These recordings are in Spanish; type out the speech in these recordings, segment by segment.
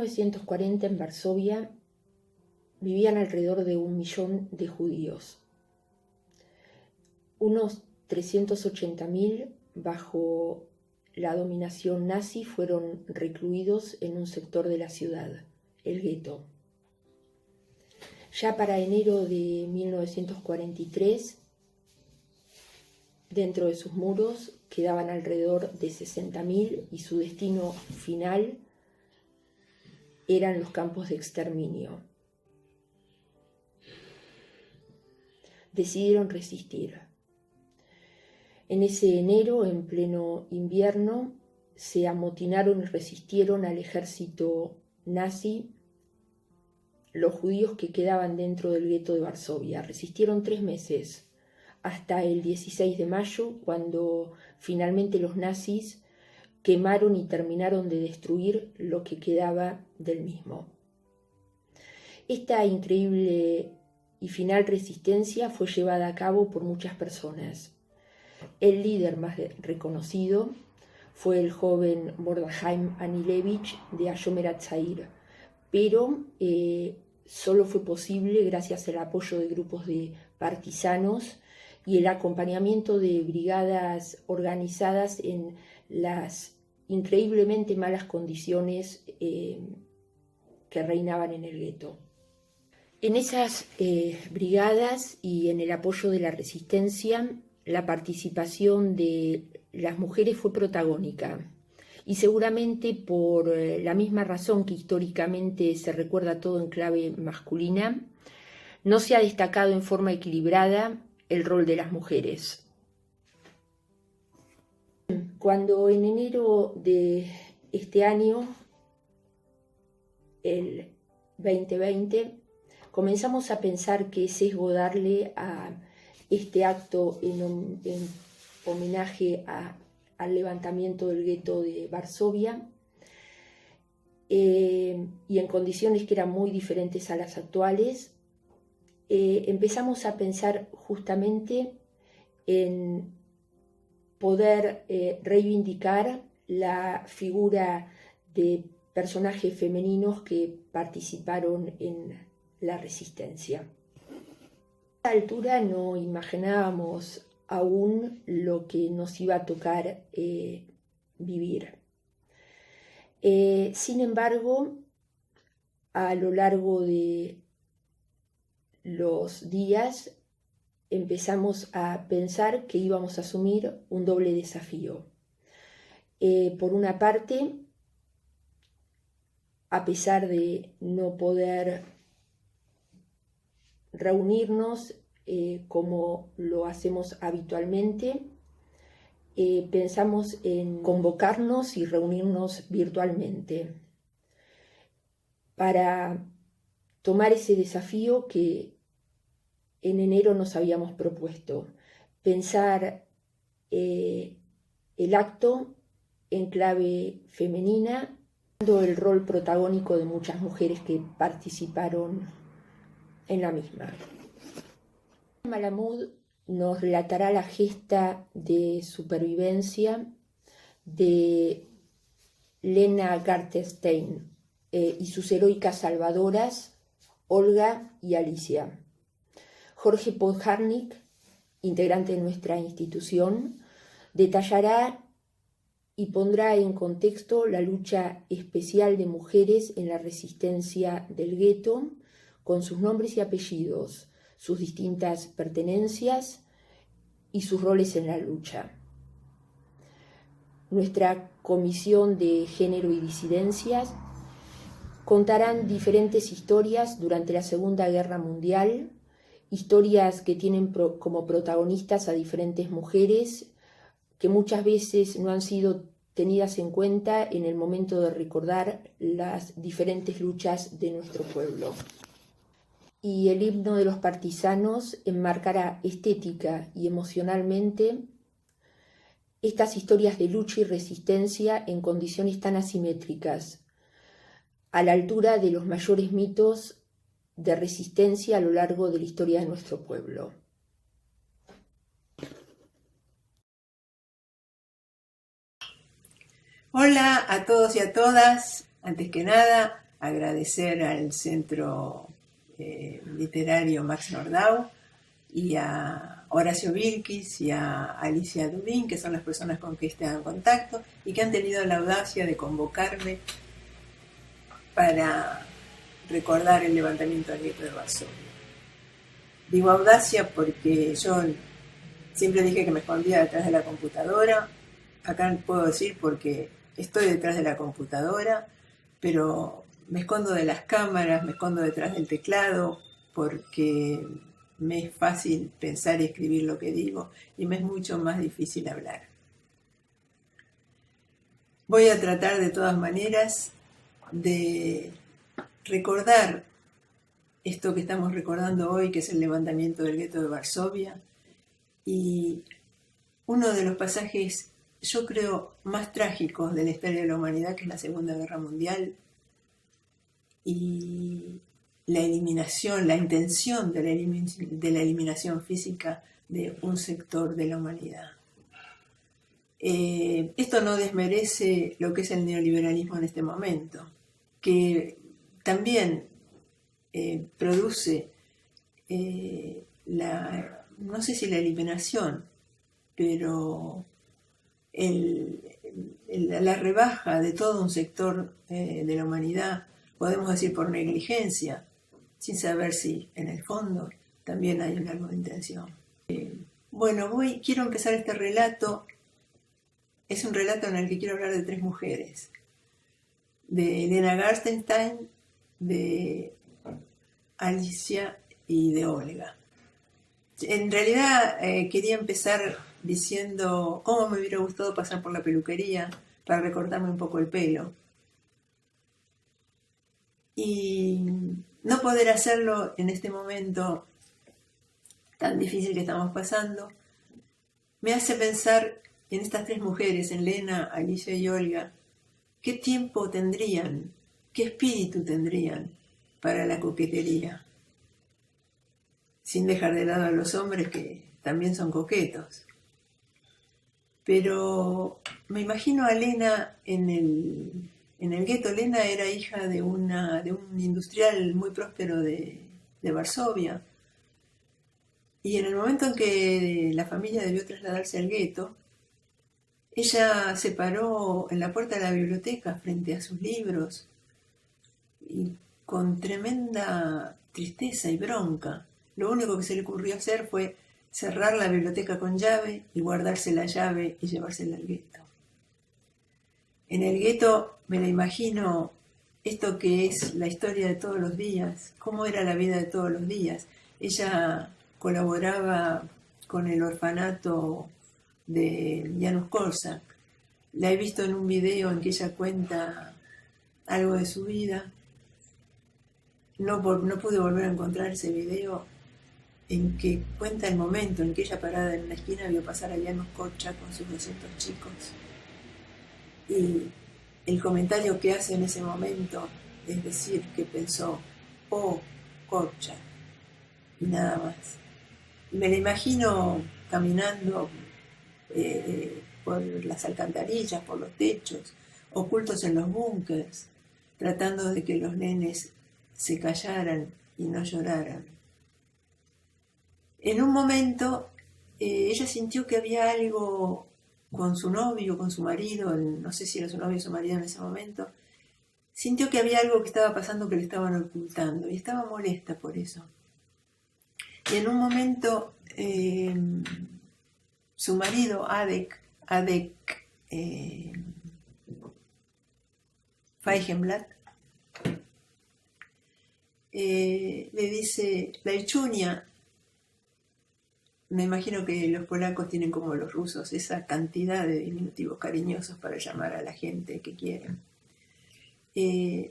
1940 en Varsovia vivían alrededor de 1 millón de judíos. Unos 380.000 bajo la dominación nazi fueron recluidos en un sector de la ciudad, el gueto. Ya para enero de 1943, dentro de sus muros quedaban alrededor de 60.000 y su destino final eran los campos de exterminio. Decidieron resistir. En ese enero, en pleno invierno, se amotinaron y resistieron al ejército nazi los judíos que quedaban dentro del gueto de Varsovia. Resistieron 3 meses, hasta el 16 de mayo, cuando finalmente los nazis quemaron y terminaron de destruir lo que quedaba del mismo. Esta increíble y final resistencia fue llevada a cabo por muchas personas. El líder más reconocido fue el joven Mordechai Anilevich de Hashomer Hatzair, pero solo fue posible gracias al apoyo de grupos de partisanos y el acompañamiento de brigadas organizadas en las increíblemente malas condiciones que reinaban en el gueto. En esas brigadas y en el apoyo de la resistencia, la participación de las mujeres fue protagónica. Y seguramente por la misma razón que históricamente se recuerda todo en clave masculina, no se ha destacado en forma equilibrada el rol de las mujeres. Cuando en enero de este año, el 2020, comenzamos a pensar qué sesgo darle a este acto en homenaje al levantamiento del gueto de Varsovia, y en condiciones que eran muy diferentes a las actuales, empezamos a pensar justamente en poder reivindicar la figura de personajes femeninos que participaron en la resistencia. A esta altura no imaginábamos aún lo que nos iba a tocar vivir. Sin embargo, a lo largo de los días empezamos a pensar que íbamos a asumir un doble desafío. Por una parte, a pesar de no poder reunirnos como lo hacemos habitualmente, pensamos en convocarnos y reunirnos virtualmente para tomar ese desafío que en enero nos habíamos propuesto, pensar el acto en clave femenina, dando el rol protagónico de muchas mujeres que participaron en la misma. Malamud nos relatará la gesta de supervivencia de Lena Gartenstein y sus heroicas salvadoras, Olga y Alicia. Jorge Podjarnik, integrante de nuestra institución, detallará y pondrá en contexto la lucha especial de mujeres en la resistencia del gueto, con sus nombres y apellidos, sus distintas pertenencias y sus roles en la lucha. Nuestra Comisión de Género y Disidencias contarán diferentes historias durante la Segunda Guerra Mundial, historias que tienen como protagonistas a diferentes mujeres que muchas veces no han sido tenidas en cuenta en el momento de recordar las diferentes luchas de nuestro pueblo. Y el himno de los partisanos enmarcará estética y emocionalmente estas historias de lucha y resistencia en condiciones tan asimétricas, a la altura de los mayores mitos de resistencia a lo largo de la historia de nuestro pueblo. Hola a todos y a todas. Antes que nada, agradecer al Centro Literario Max Nordau y a Horacio Vilkis y a Alicia Dubín, que son las personas con que están en contacto y que han tenido la audacia de convocarme para recordar el levantamiento del gueto de Varsovia. Digo audacia porque yo siempre dije que me escondía detrás de la computadora. Acá puedo decir porque estoy detrás de la computadora, pero me escondo de las cámaras, me escondo detrás del teclado, porque me es fácil pensar y escribir lo que digo y me es mucho más difícil hablar. Voy a tratar de todas maneras de recordar esto que estamos recordando hoy, que es el levantamiento del gueto de Varsovia, y uno de los pasajes, yo creo, más trágicos de la historia de la humanidad, que es la Segunda Guerra Mundial, y la eliminación, la intención de la eliminación física de un sector de la humanidad. Esto no desmerece lo que es el neoliberalismo en este momento, que también produce no sé si la eliminación, pero la rebaja de todo un sector de la humanidad, podemos decir por negligencia, sin saber si en el fondo también hay un algo de intención. Bueno, quiero empezar este relato. Es un relato en el que quiero hablar de 3 mujeres, de Elena Gartenstein, de Alicia y de Olga. En realidad quería empezar diciendo cómo me hubiera gustado pasar por la peluquería para recortarme un poco el pelo. Y no poder hacerlo en este momento tan difícil que estamos pasando me hace pensar en estas 3 mujeres, en Lena, Alicia y Olga. ¿Qué tiempo tendrían? ¿Qué espíritu tendrían para la coquetería? Sin dejar de lado a los hombres, que también son coquetos. Pero me imagino a Lena en el gueto. Lena era hija de un industrial muy próspero de Varsovia. Y en el momento en que la familia debió trasladarse al gueto, ella se paró en la puerta de la biblioteca frente a sus libros y con tremenda tristeza y bronca, lo único que se le ocurrió hacer fue cerrar la biblioteca con llave y guardarse la llave y llevársela al gueto. En el gueto me la imagino esto que es la historia de todos los días, cómo era la vida de todos los días. Ella colaboraba con el orfanato de Janusz Korczak. La he visto en un video en que ella cuenta algo de su vida. No pude volver a encontrar ese video en que cuenta el momento en que ella, parada en una esquina, vio pasar a Janusz Korczak con sus 200 chicos. Y el comentario que hace en ese momento es decir que pensó, oh, Korczak, y nada más. Y me la imagino caminando por las alcantarillas, por los techos, ocultos en los búnkers, tratando de que los nenes se callaran y no lloraran. En un momento ella sintió que había algo con su novio, con su marido, no sé si era su novio o su marido en ese momento, sintió que había algo que estaba pasando que le estaban ocultando y estaba molesta por eso. Y en un momento su marido, Adek Feigenblatt, le dice, la Ichunia, me imagino que los polacos tienen como los rusos esa cantidad de diminutivos cariñosos para llamar a la gente que quieren.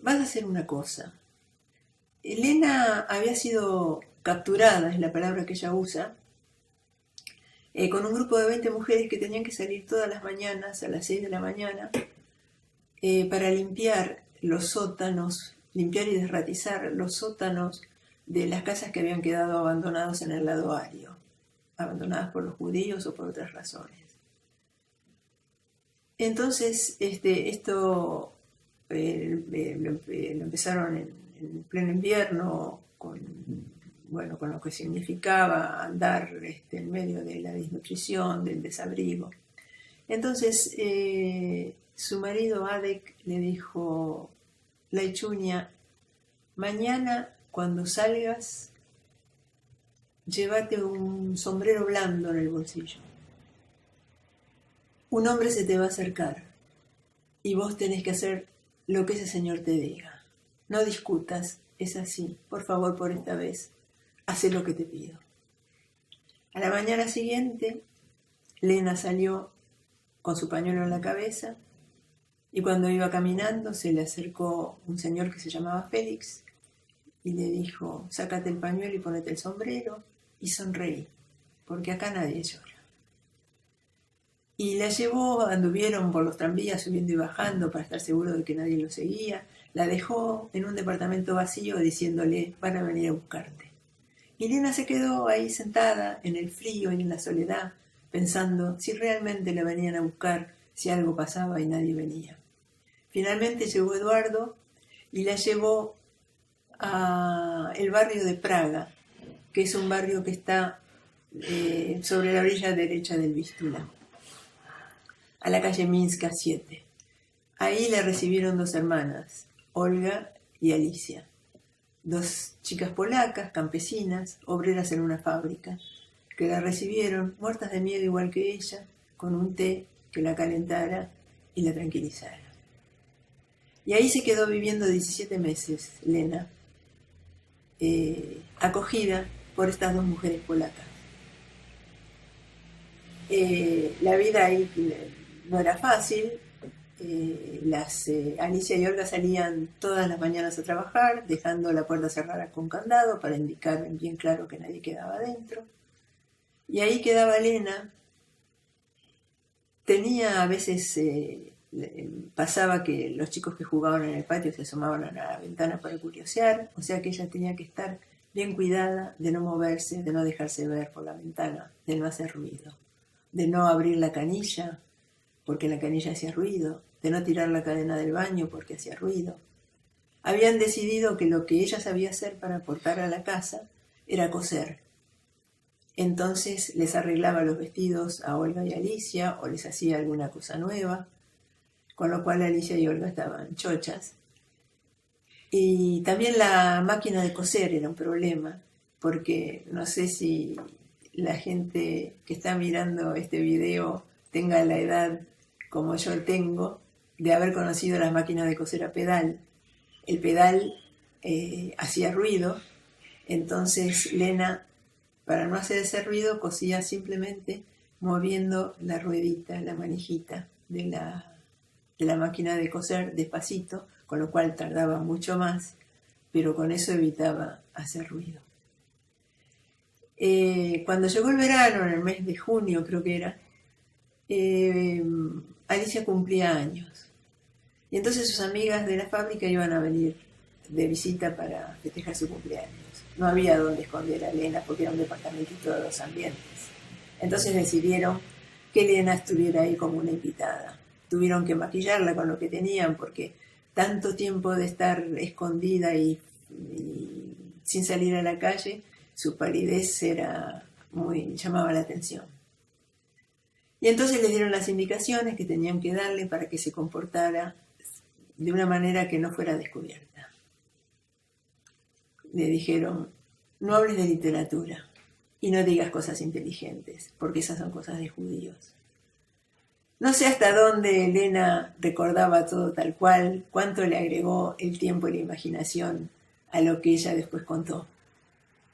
Vas a hacer una cosa. Elena había sido capturada, es la palabra que ella usa, con un grupo de 20 mujeres que tenían que salir todas las mañanas a las 6 de la mañana para limpiar los sótanos, limpiar y desratizar los sótanos de las casas que habían quedado abandonadas en el lado ario, abandonadas por los judíos o por otras razones. Entonces, esto lo empezaron en pleno invierno, con lo que significaba andar en medio de la desnutrición, del desabrigo. Entonces, su marido Adek le dijo: Laichuña, mañana cuando salgas, llévate un sombrero blando en el bolsillo. Un hombre se te va a acercar y vos tenés que hacer lo que ese señor te diga. No discutas, es así. Por favor, por esta vez, haz lo que te pido. A la mañana siguiente, Lena salió con su pañuelo en la cabeza y cuando iba caminando se le acercó un señor que se llamaba Félix y le dijo: sácate el pañuelo y ponete el sombrero y sonreí, porque acá nadie llora. Y la llevó, anduvieron por los tranvías subiendo y bajando para estar seguro de que nadie lo seguía. La dejó en un departamento vacío diciéndole: van a venir a buscarte. Y Lena se quedó ahí sentada en el frío y en la soledad, pensando si realmente la venían a buscar, si algo pasaba y nadie venía. Finalmente llegó Eduardo y la llevó a el barrio de Praga, que es un barrio que está sobre la orilla derecha del Vístula, a la calle Minska 7. Ahí la recibieron dos hermanas, Olga y Alicia, dos chicas polacas, campesinas, obreras en una fábrica, que la recibieron muertas de miedo igual que ella, con un té que la calentara y la tranquilizara. Y ahí se quedó viviendo 17 meses, Lena, acogida por estas dos mujeres polacas. La vida ahí no era fácil. Alicia y Olga salían todas las mañanas a trabajar, dejando la puerta cerrada con candado para indicar bien claro que nadie quedaba adentro. Y ahí quedaba Lena. Tenía a veces, pasaba que los chicos que jugaban en el patio se asomaban a la ventana para curiosear, o sea que ella tenía que estar bien cuidada de no moverse, de no dejarse ver por la ventana, de no hacer ruido, de no abrir la canilla porque la canilla hacía ruido, de no tirar la cadena del baño porque hacía ruido. Habían decidido que lo que ella sabía hacer para aportar a la casa era coser. Entonces les arreglaba los vestidos a Olga y Alicia o les hacía alguna cosa nueva, con lo cual Alicia y Olga estaban chochas. Y también la máquina de coser era un problema, porque no sé si la gente que está mirando este video tenga la edad como yo tengo, de haber conocido las máquinas de coser a pedal. El pedal hacía ruido, entonces Lena, para no hacer ese ruido, cosía simplemente moviendo la ruedita, la manijita de la máquina de coser despacito, con lo cual tardaba mucho más, pero con eso evitaba hacer ruido. Cuando llegó el verano, en el mes de junio creo que era, Alicia cumplía años. Y entonces sus amigas de la fábrica iban a venir de visita para festejar su cumpleaños. No había dónde esconder a Lena porque era un departamentito de 2 ambientes. Entonces decidieron que Lena estuviera ahí como una invitada. Tuvieron que maquillarla con lo que tenían porque tanto tiempo de estar escondida y sin salir a la calle, su palidez llamaba la atención. Y entonces les dieron las indicaciones que tenían que darle para que se comportara de una manera que no fuera descubierta. Le dijeron: no hables de literatura y no digas cosas inteligentes, porque esas son cosas de judíos. No sé hasta dónde Lena recordaba todo tal cual, cuánto le agregó el tiempo y la imaginación a lo que ella después contó.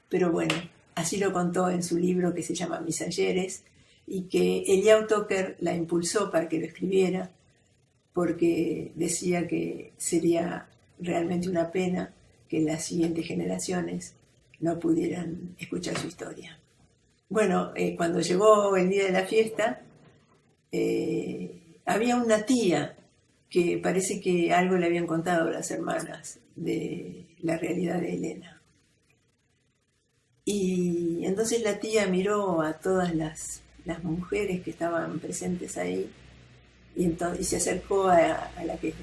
Pero bueno, así lo contó en su libro que se llama Mis ayeres, y que Eliyahu Toker la impulsó para que lo escribiera, porque decía que sería realmente una pena que las siguientes generaciones no pudieran escuchar su historia. Bueno, cuando llegó el día de la fiesta, había una tía que parece que algo le habían contado las hermanas de la realidad de Elena. Y entonces la tía miró a todas las mujeres que estaban presentes ahí y se acercó a la que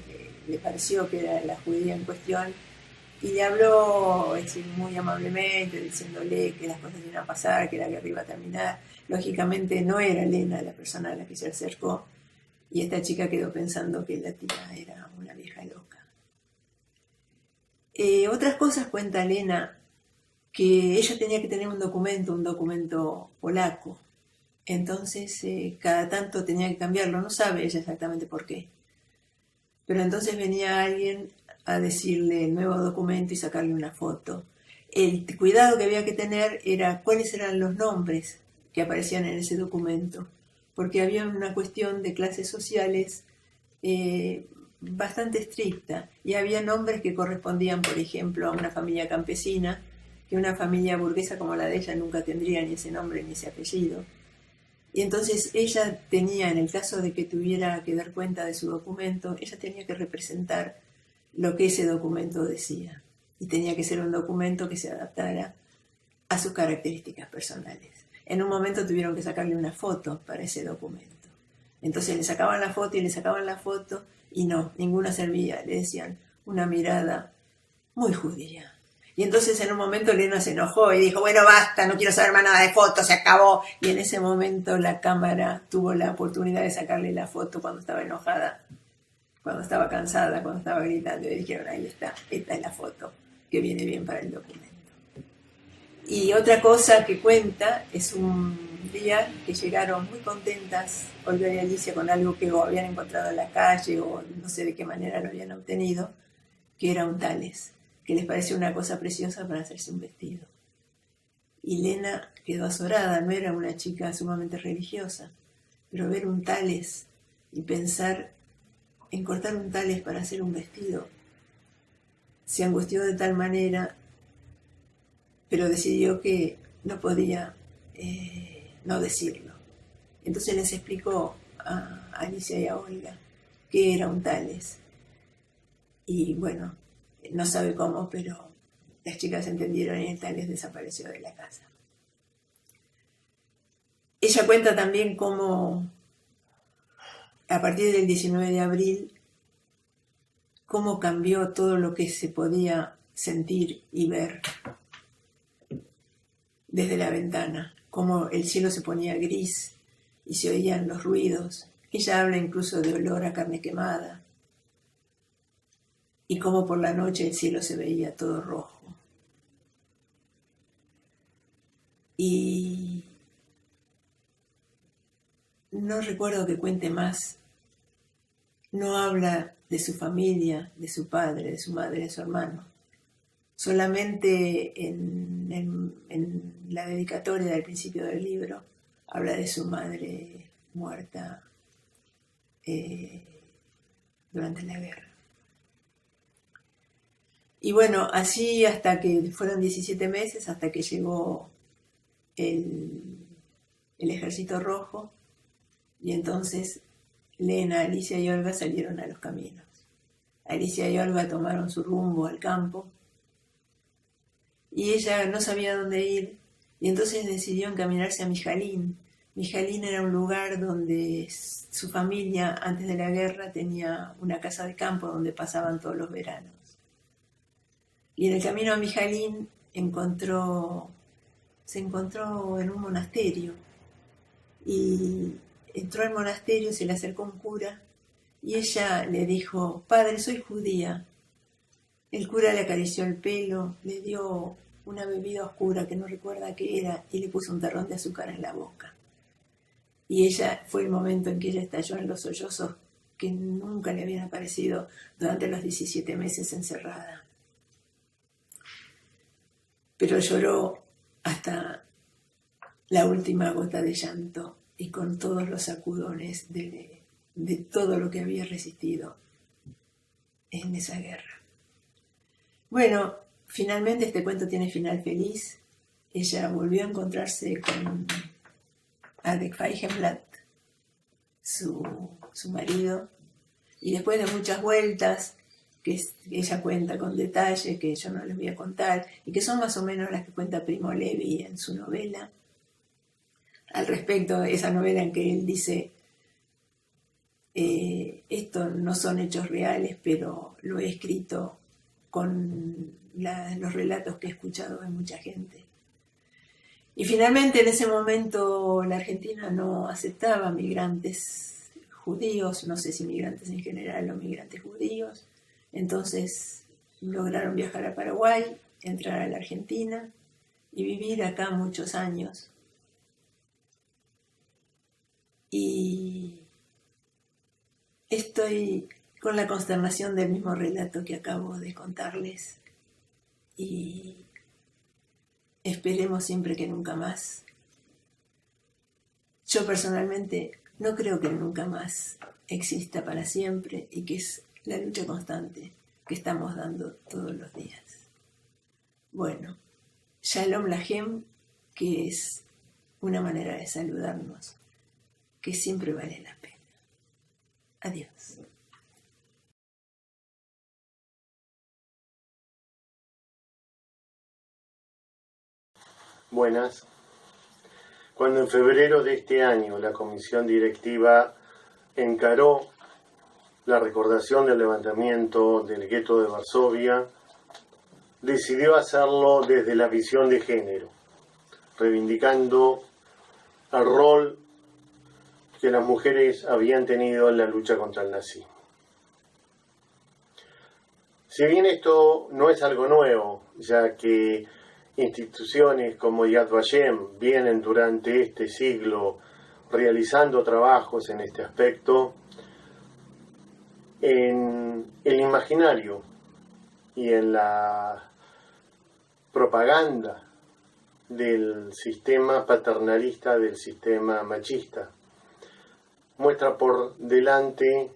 le pareció que era la judía en cuestión y le habló muy amablemente, diciéndole que las cosas iban a pasar, que la guerra iba a terminar. Lógicamente no era Elena la persona a la que se acercó, y esta chica quedó pensando que la tía era una vieja loca. Otras cosas cuenta Elena, que ella tenía que tener un documento polaco. Entonces cada tanto tenía que cambiarlo, no sabe ella exactamente por qué. Pero entonces venía alguien a decirle el nuevo documento y sacarle una foto. El cuidado que había que tener era cuáles eran los nombres que aparecían en ese documento, porque había una cuestión de clases sociales bastante estricta, y había nombres que correspondían, por ejemplo, a una familia campesina, que una familia burguesa como la de ella nunca tendría ni ese nombre ni ese apellido. Y entonces ella tenía, en el caso de que tuviera que dar cuenta de su documento, ella tenía que representar lo que ese documento decía. Y tenía que ser un documento que se adaptara a sus características personales. En un momento tuvieron que sacarle una foto para ese documento. Entonces le sacaban la foto y le sacaban la foto y no, ninguna servía. Le decían una mirada muy judía. Y entonces en un momento Elena se enojó y dijo, bueno, basta, no quiero saber más nada de fotos, se acabó. Y en ese momento la cámara tuvo la oportunidad de sacarle la foto cuando estaba enojada, cuando estaba cansada, cuando estaba gritando. Y dijeron, ahí está, esta es la foto que viene bien para el documento. Y otra cosa que cuenta es un día que llegaron muy contentas Olga y Alicia con algo que o habían encontrado en la calle o no sé de qué manera lo habían obtenido, que era un talis, que les pareció una cosa preciosa para hacerse un vestido. Y Lena quedó azorada, no era una chica sumamente religiosa, pero ver un talis y pensar en cortar un talis para hacer un vestido, se angustió de tal manera, pero decidió que no podía no decirlo. Entonces les explicó a Alicia y a Olga qué era un talis. Y bueno, no sabe cómo, pero las chicas entendieron y el talis desapareció de la casa. Ella cuenta también cómo, a partir del 19 de abril, cómo cambió todo lo que se podía sentir y ver desde la ventana, cómo el cielo se ponía gris y se oían los ruidos. Ella habla incluso de olor a carne quemada, y cómo por la noche el cielo se veía todo rojo. Y no recuerdo que cuente más. No habla de su familia, de su padre, de su madre, de su hermano. Solamente en la dedicatoria del principio del libro habla de su madre muerta durante la guerra. Y bueno, así hasta que fueron 17 meses, hasta que llegó el Ejército Rojo, y entonces Lena, Alicia y Olga salieron a los caminos. Alicia y Olga tomaron su rumbo al campo, y ella no sabía dónde ir, y entonces decidió encaminarse a Mijalín. Mijalín era un lugar donde su familia, antes de la guerra, tenía una casa de campo donde pasaban todos los veranos. Y en el camino a Mijalín se encontró en un monasterio, y entró al monasterio, se le acercó un cura, y ella le dijo, padre, soy judía. El cura le acarició el pelo, le dio una bebida oscura que no recuerda qué era, y le puso un terrón de azúcar en la boca. Y ella, fue el momento en que ella estalló en los sollozos que nunca le habían aparecido durante los 17 meses encerrada. Pero lloró hasta la última gota de llanto, y con todos los sacudones de todo lo que había resistido en esa guerra. Bueno, finalmente este cuento tiene final feliz. Ella volvió a encontrarse con Alec Feigenblatt, su marido, y después de muchas vueltas, que ella cuenta con detalle, que yo no les voy a contar, y que son más o menos las que cuenta Primo Levi en su novela, al respecto de esa novela en que él dice Esto no son hechos reales, pero lo he escrito con los relatos que he escuchado de mucha gente. Y finalmente en ese momento la Argentina no aceptaba migrantes judíos, no sé si migrantes en general o migrantes judíos. Entonces lograron viajar a Paraguay, entrar a la Argentina y vivir acá muchos años. Y estoy con la consternación del mismo relato que acabo de contarles y esperemos siempre que nunca más. Yo personalmente no creo que nunca más exista para siempre y que es la lucha constante que estamos dando todos los días. Bueno, Shalom Lachem, que es una manera de saludarnos que siempre vale la pena. Adiós. Buenas. Cuando en febrero de este año la comisión directiva encaró la recordación del levantamiento del gueto de Varsovia, decidió hacerlo desde la visión de género, reivindicando el rol que las mujeres habían tenido en la lucha contra el nazismo. Si bien esto no es algo nuevo, ya que instituciones como Yad Vashem vienen durante este siglo realizando trabajos en este aspecto, en el imaginario y en la propaganda del sistema paternalista, del sistema machista, muestra por delante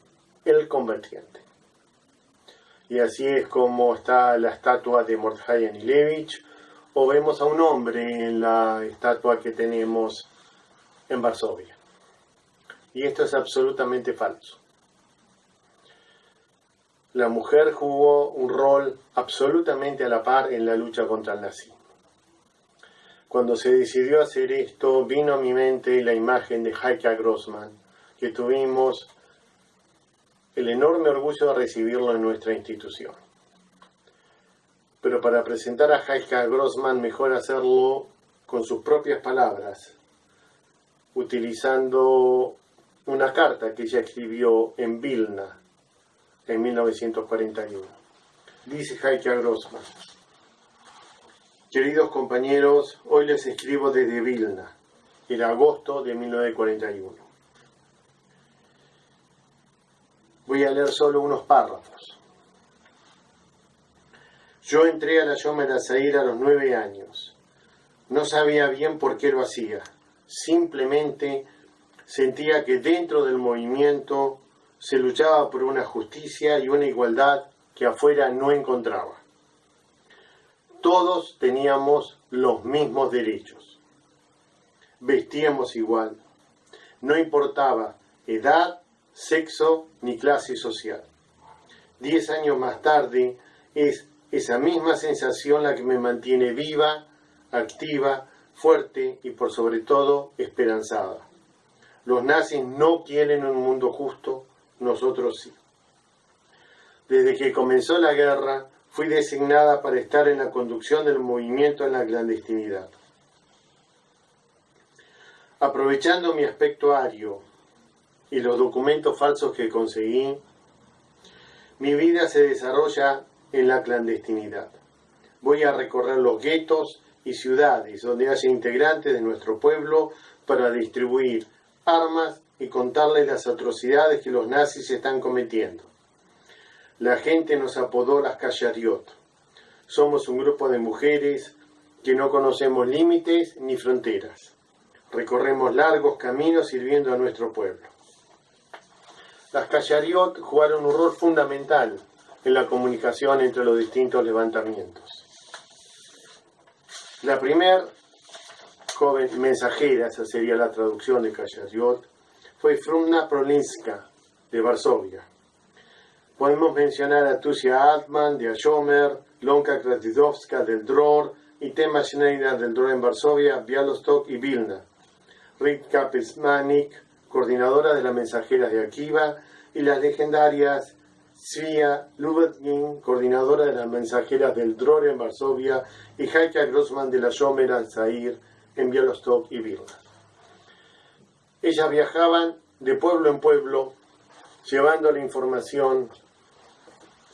el combatiente. Y así es como está la estatua de Mordechai Anilevich, o vemos a un hombre en la estatua que tenemos en Varsovia. Y esto es absolutamente falso. La mujer jugó un rol absolutamente a la par en la lucha contra el nazismo. Cuando se decidió hacer esto, vino a mi mente la imagen de Heike Grossman, que tuvimos el enorme orgullo de recibirlo en nuestra institución. Pero para presentar a Heike Grossman, mejor hacerlo con sus propias palabras, utilizando una carta que ella escribió en Vilna en 1941. Dice Heike Grossman: queridos compañeros, hoy les escribo desde Vilna, era agosto de 1941. Voy a leer solo unos párrafos. Yo entré a la Yomer Azair a los 9 años. No sabía bien por qué lo hacía. Simplemente sentía que dentro del movimiento se luchaba por una justicia y una igualdad que afuera no encontraba. Todos teníamos los mismos derechos. Vestíamos igual. No importaba edad, sexo ni clase social. 10 años más tarde es esa misma sensación la que me mantiene viva, activa, fuerte y por sobre todo esperanzada. Los nazis no quieren un mundo justo, nosotros sí. Desde que comenzó la guerra, fui designada para estar en la conducción del movimiento en la clandestinidad. Aprovechando mi aspecto ario y los documentos falsos que conseguí, mi vida se desarrolla en la clandestinidad. Voy a recorrer los guetos y ciudades donde haya integrantes de nuestro pueblo para distribuir armas y contarles las atrocidades que los nazis están cometiendo. La gente nos apodó las Kashariot. Somos un grupo de mujeres que no conocemos límites ni fronteras. Recorremos largos caminos sirviendo a nuestro pueblo. Las Kashariot jugaron un rol fundamental en la comunicación entre los distintos levantamientos. La primera joven mensajera, esa sería la traducción de Kashariot, fue Frumna Prolinska, de Varsovia. Podemos mencionar a Tusia Altman, de Ashomer, Lonka Kratidowska, del Dror, y Tema Schneider, del Dror en Varsovia, Białystok y Vilna. Ritka Pesmanik, coordinadora de las mensajeras de Akiva, y las legendarias Svea Lubetkin, coordinadora de las mensajeras del Dror en Varsovia, y Heike Grossman de la Yomer al-Zair en Białystok y Vilna. Ellas viajaban de pueblo en pueblo, llevando la información,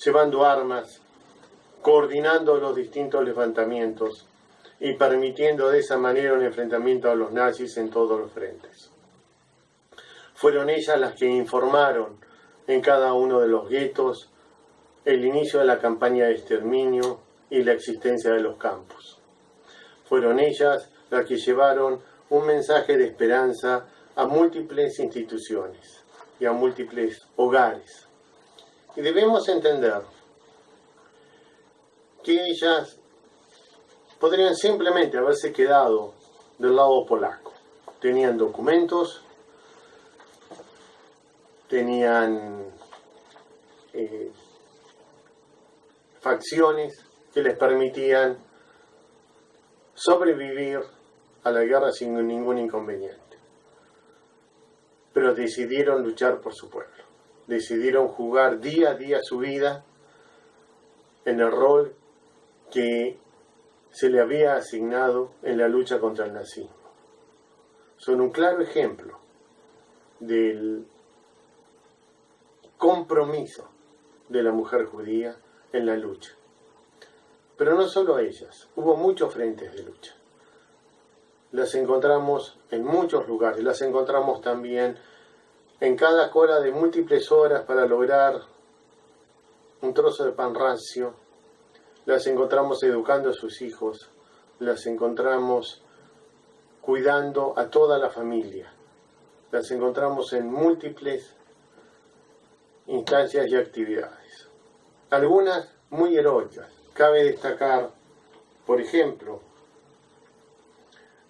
llevando armas, coordinando los distintos levantamientos y permitiendo de esa manera un enfrentamiento a los nazis en todos los frentes. Fueron ellas las que informaron en cada uno de los guetos el inicio de la campaña de exterminio y la existencia de los campos. Fueron ellas las que llevaron un mensaje de esperanza a múltiples instituciones y a múltiples hogares. Y debemos entender que ellas podrían simplemente haberse quedado del lado polaco. Tenían documentos, tenían facciones que les permitían sobrevivir a la guerra sin ningún inconveniente. Pero decidieron luchar por su pueblo. Decidieron jugar día a día su vida en el rol que se le había asignado en la lucha contra el nazismo. Son un claro ejemplo del compromiso de la mujer judía en la lucha. Pero no solo ellas, hubo muchos frentes de lucha. Las encontramos en muchos lugares, las encontramos también en cada cola de múltiples horas para lograr un trozo de pan rancio. Las encontramos educando a sus hijos, las encontramos cuidando a toda la familia, las encontramos en múltiples instancias y actividades. Algunas muy heroicas. Cabe destacar, por ejemplo,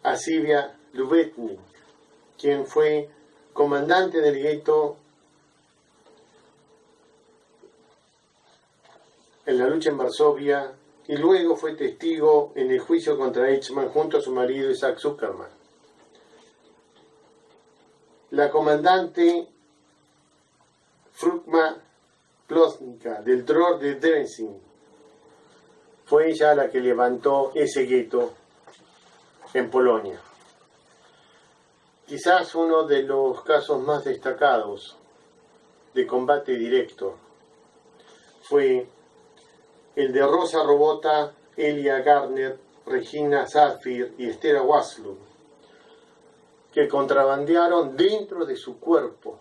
a Svea Lubetkin, quien fue comandante del gueto en la lucha en Varsovia y luego fue testigo en el juicio contra Eichmann junto a su marido Isaac Zuckerman. La comandante Frukma Plosnica del Dror de Dresden fue ella la que levantó ese gueto en Polonia. Quizás uno de los casos más destacados de combate directo fue el de Rosa Robota, Elia Gardner, Regina Zafir y Esther Waslund, que contrabandearon dentro de su cuerpo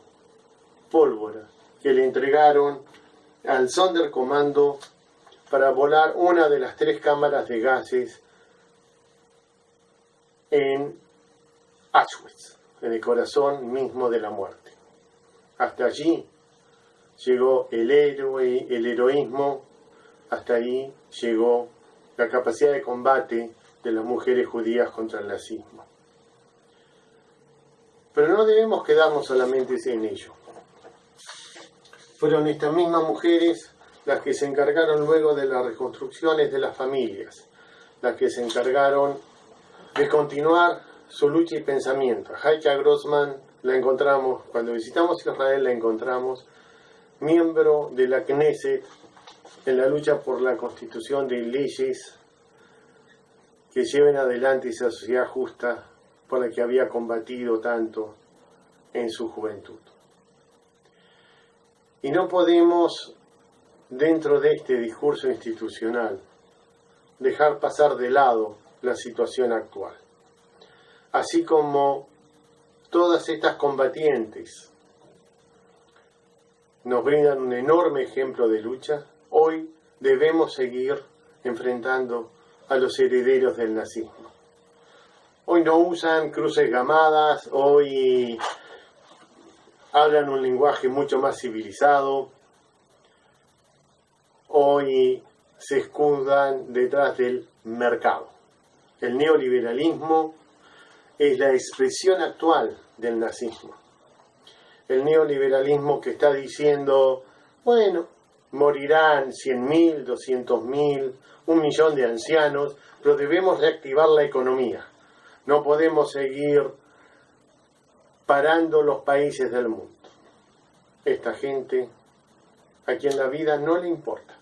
pólvora que le entregaron al Sonderkommando para volar una de las 3 cámaras de gases en Auschwitz, en el corazón mismo de la muerte. Hasta allí llegó el héroe, el heroísmo, hasta ahí llegó la capacidad de combate de las mujeres judías contra el nazismo. Pero no debemos quedarnos solamente en ello. Fueron estas mismas mujeres las que se encargaron luego de las reconstrucciones de las familias, las que se encargaron de continuar su lucha y pensamiento. Heike Grossman la encontramos, cuando visitamos Israel la encontramos, miembro de la Knesset en la lucha por la constitución de leyes que lleven adelante esa sociedad justa por la que había combatido tanto en su juventud. Y no podemos, dentro de este discurso institucional, dejar pasar de lado la situación actual. Así como todas estas combatientes nos brindan un enorme ejemplo de lucha, hoy debemos seguir enfrentando a los herederos del nazismo. Hoy no usan cruces gamadas, hoy hablan un lenguaje mucho más civilizado, hoy se escudan detrás del mercado. El neoliberalismo es la expresión actual del nazismo. El neoliberalismo que está diciendo, bueno, morirán 100.000, 200.000, 1 millón de ancianos, pero debemos reactivar la economía. No podemos seguir parando los países del mundo. Esta gente a quien la vida no le importa.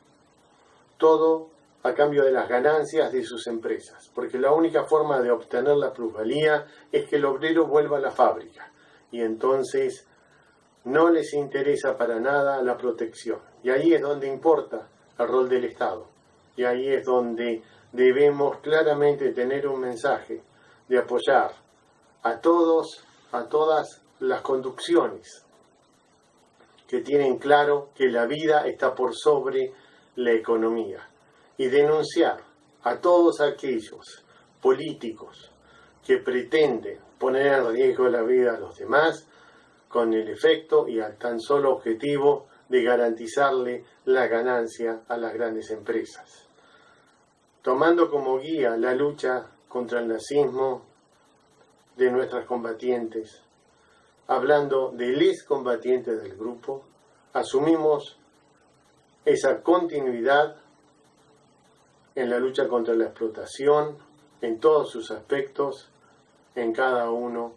Todo a cambio de las ganancias de sus empresas, porque la única forma de obtener la plusvalía es que el obrero vuelva a la fábrica, y entonces no les interesa para nada la protección. Y ahí es donde importa el rol del Estado, y ahí es donde debemos claramente tener un mensaje de apoyar a todas las conducciones que tienen claro que la vida está por sobre la economía, y denunciar a todos aquellos políticos que pretenden poner en riesgo la vida de los demás con el efecto y al tan solo objetivo de garantizarle la ganancia a las grandes empresas. Tomando como guía la lucha contra el nazismo de nuestras combatientes, hablando de les combatientes del grupo, asumimos esa continuidad en la lucha contra la explotación, en todos sus aspectos, en cada uno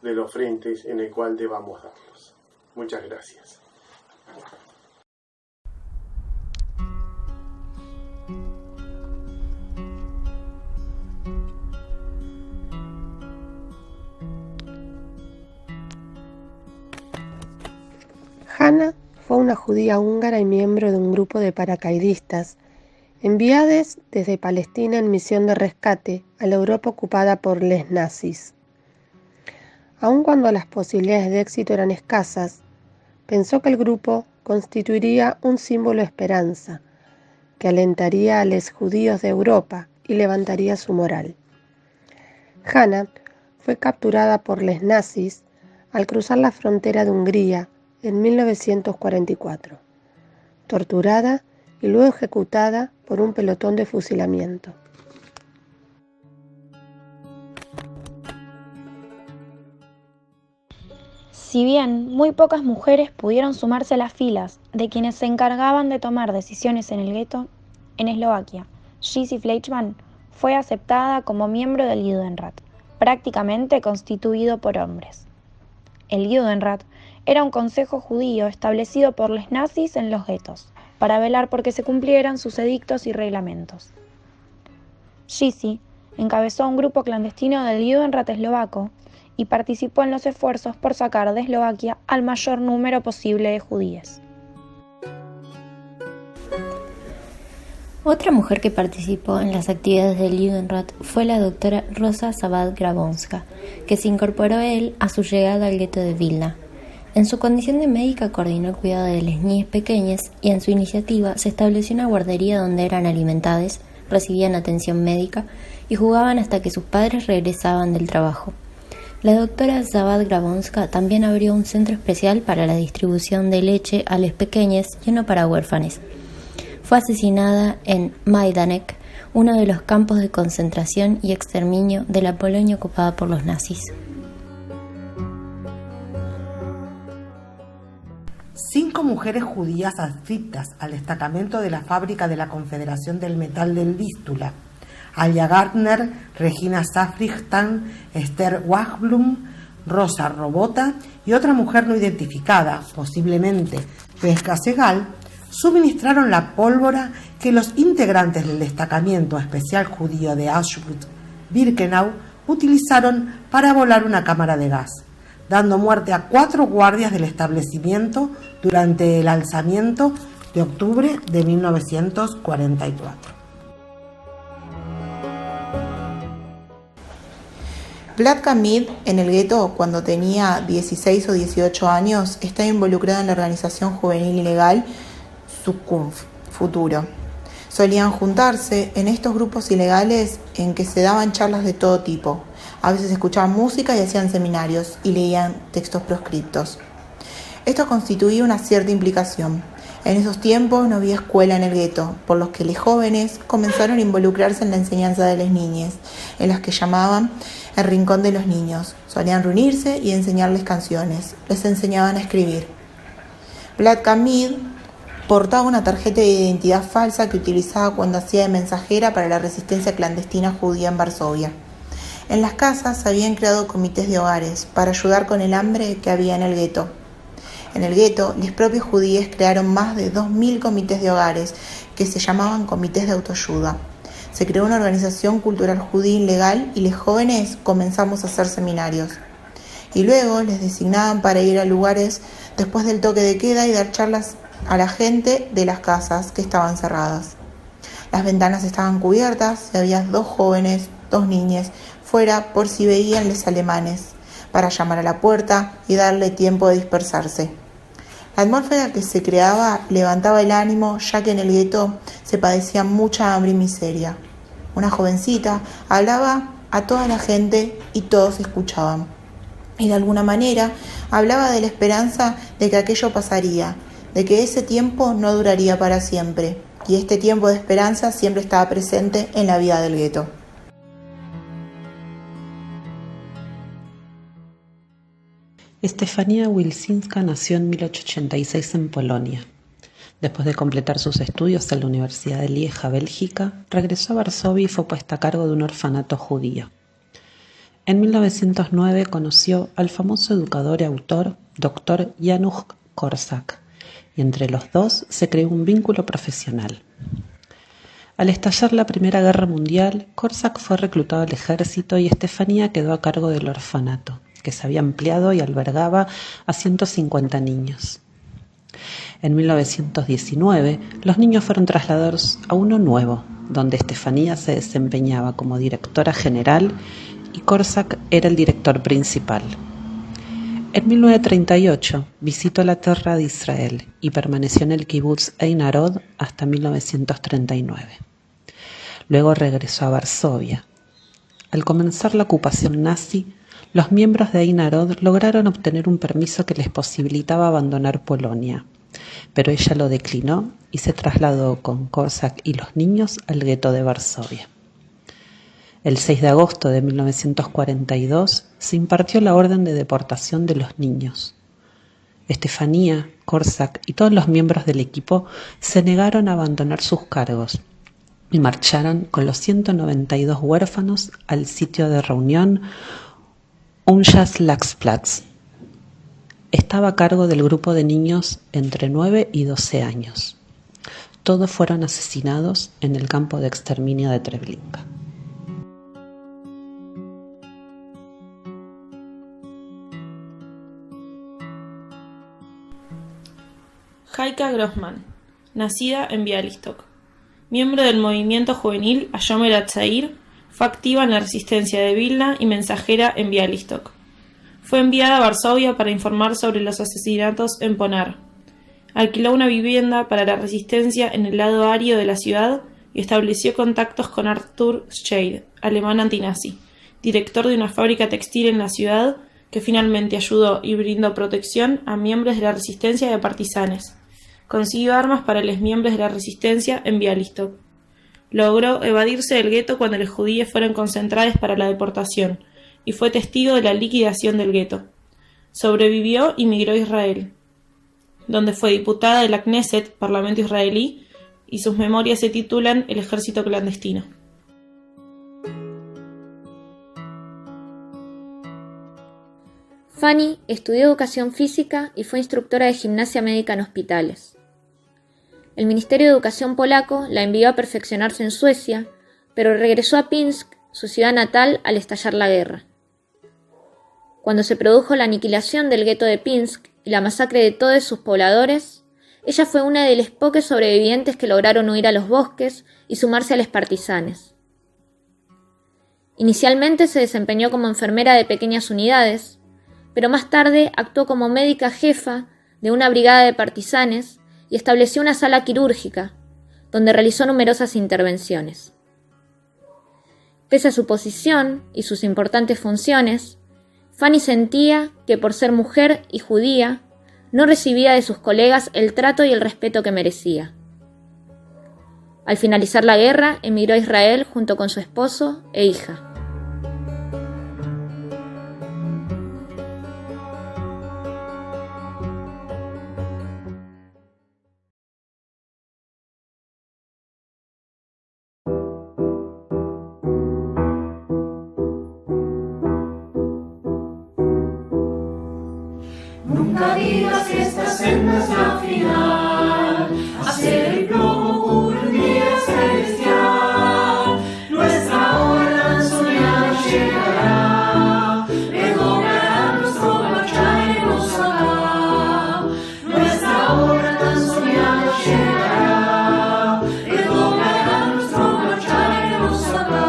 de los frentes en el cual debamos darlos. Muchas gracias. Hanna fue una judía húngara y miembro de un grupo de paracaidistas enviados desde Palestina en misión de rescate a la Europa ocupada por los nazis. Aun cuando las posibilidades de éxito eran escasas, pensó que el grupo constituiría un símbolo de esperanza, que alentaría a los judíos de Europa y levantaría su moral. Hanna fue capturada por los nazis al cruzar la frontera de Hungría en 1944, torturada y luego ejecutada por un pelotón de fusilamiento. Si bien muy pocas mujeres pudieron sumarse a las filas de quienes se encargaban de tomar decisiones en el gueto, en Eslovaquia, Jessie Fleischmann fue aceptada como miembro del Judenrat, prácticamente constituido por hombres. El Judenrat era un consejo judío establecido por los nazis en los guetos, para velar por que se cumplieran sus edictos y reglamentos. Jessie encabezó un grupo clandestino del Judenrat eslovaco y participó en los esfuerzos por sacar de Eslovaquia al mayor número posible de judíes. Otra mujer que participó en las actividades del Judenrat fue la doctora Rosa Zabad-Grabowska, que se incorporó él a su llegada al gueto de Vilna. En su condición de médica coordinó el cuidado de las niñas pequeñas y en su iniciativa se estableció una guardería donde eran alimentadas, recibían atención médica y jugaban hasta que sus padres regresaban del trabajo. La doctora Zabad-Grabowska también abrió un centro especial para la distribución de leche a las pequeñas y uno para huérfanes. Fue asesinada en Majdanek, uno de los campos de concentración y exterminio de la Polonia ocupada por los nazis. 5 mujeres judías adscritas al destacamento de la fábrica de la Confederación del Metal del Vístula, Alia Gardner, Regina Safrichtan, Esther Wachblum, Rosa Robota y otra mujer no identificada, posiblemente Pesca Segal, suministraron la pólvora que los integrantes del destacamento especial judío de Auschwitz-Birkenau utilizaron para volar una cámara de gas, dando muerte a 4 guardias del establecimiento durante el alzamiento de octubre de 1944. Vlad Kamid, en el gueto cuando tenía 16 o 18 años, está involucrado en la organización juvenil ilegal Zukunft, Futuro. Solían juntarse en estos grupos ilegales en que se daban charlas de todo tipo. A veces escuchaban música y hacían seminarios y leían textos proscriptos. Esto constituía una cierta implicación. En esos tiempos no había escuela en el gueto, por lo que los jóvenes comenzaron a involucrarse en la enseñanza de las niñas, en las que llamaban el rincón de los niños. Solían reunirse y enseñarles canciones. Les enseñaban a escribir. Vlad Kamid portaba una tarjeta de identidad falsa que utilizaba cuando hacía de mensajera para la resistencia clandestina judía en Varsovia. En las casas se habían creado comités de hogares para ayudar con el hambre que había en el gueto. En el gueto, los propios judíos crearon más de 2000 comités de hogares que se llamaban comités de autoayuda. Se creó una organización cultural judía legal y los jóvenes comenzamos a hacer seminarios. Y luego les designaban para ir a lugares después del toque de queda y dar charlas a la gente de las casas que estaban cerradas. Las ventanas estaban cubiertas y había 2 jóvenes, 2 niñas, fuera por si veían los alemanes, para llamar a la puerta y darle tiempo de dispersarse. La atmósfera que se creaba levantaba el ánimo, ya que en el gueto se padecía mucha hambre y miseria. Una jovencita hablaba a toda la gente y todos escuchaban. Y de alguna manera hablaba de la esperanza de que aquello pasaría, de que ese tiempo no duraría para siempre. Y este tiempo de esperanza siempre estaba presente en la vida del gueto. Stefania Wilczyńska nació en 1886 en Polonia. Después de completar sus estudios en la Universidad de Lieja, Bélgica, regresó a Varsovia y fue puesta a cargo de un orfanato judío. En 1909 conoció al famoso educador y autor Dr. Janusz Korczak, y entre los dos se creó un vínculo profesional. Al estallar la Primera Guerra Mundial, Korczak fue reclutado al ejército y Stefania quedó a cargo del orfanato, que se había ampliado y albergaba a 150 niños. En 1919, los niños fueron trasladados a uno nuevo, donde Stefania se desempeñaba como directora general y Korczak era el director principal. En 1938 visitó la tierra de Israel y permaneció en el kibutz Ein Harod hasta 1939. Luego regresó a Varsovia. Al comenzar la ocupación nazi, los miembros de Ein Harod lograron obtener un permiso que les posibilitaba abandonar Polonia, pero ella lo declinó y se trasladó con Korczak y los niños al gueto de Varsovia. El 6 de agosto de 1942 se impartió la orden de deportación de los niños. Stefania, Korczak y todos los miembros del equipo se negaron a abandonar sus cargos y marcharon con los 192 huérfanos al sitio de reunión Umschlagplatz. Estaba a cargo del grupo de niños entre 9 y 12 años. Todos fueron asesinados en el campo de exterminio de Treblinka. Heike Grossmann, nacida en Białystok. Miembro del movimiento juvenil Hayomer Hatzair, fue activa en la resistencia de Vilna y mensajera en Białystok. Fue enviada a Varsovia para informar sobre los asesinatos en Ponar. Alquiló una vivienda para la resistencia en el lado árido de la ciudad y estableció contactos con Arthur Schade, alemán antinazi, director de una fábrica textil en la ciudad, que finalmente ayudó y brindó protección a miembros de la resistencia y a partisanes. Consiguió armas para los miembros de la resistencia en Białystok. Logró evadirse del gueto cuando los judíos fueron concentrados para la deportación y fue testigo de la liquidación del gueto. Sobrevivió y migró a Israel, donde fue diputada de la Knesset, parlamento israelí, y sus memorias se titulan El ejército clandestino. Fanny estudió educación física y fue instructora de gimnasia médica en hospitales. El Ministerio de Educación polaco la envió a perfeccionarse en Suecia, pero regresó a Pinsk, su ciudad natal, al estallar la guerra. Cuando se produjo la aniquilación del gueto de Pinsk y la masacre de todos sus pobladores, ella fue una de los pocos sobrevivientes que lograron huir a los bosques y sumarse a los partisanes. Inicialmente se desempeñó como enfermera de pequeñas unidades, pero más tarde actuó como médica jefa de una brigada de partisanes y estableció una sala quirúrgica, donde realizó numerosas intervenciones. Pese a su posición y sus importantes funciones, Fanny sentía que por ser mujer y judía, no recibía de sus colegas el trato y el respeto que merecía. Al finalizar la guerra, emigró a Israel junto con su esposo e hija. las fiestas en nuestra final, hacer el plomo puro un día celestial, nuestra hora tan soñada llegará, redoblará nuestro marchar en Osaka, nuestra hora tan soñada llegará, redoblará nuestro marchar en Osaka,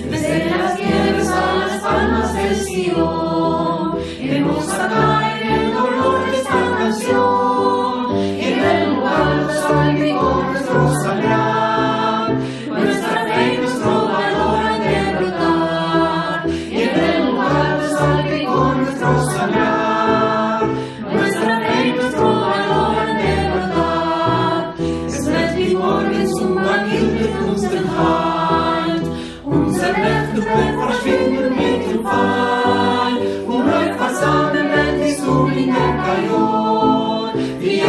desde las nieves a las palmas del Sion, en Osaka, en el dolor de esta canción, en el lugar nuestro vigor, nuestro saldrá, nuestra fe y nuestro valor han de brotar, en el lugar nuestro vigor, nuestro saldrá, nuestra fe y nuestro valor han de brotar, es met vigor in zum Wandel in unseren Halt, unser Recht wird verschwinden mit dem Fall, und neu versammeln wenn die Sonne in der Kajon, wie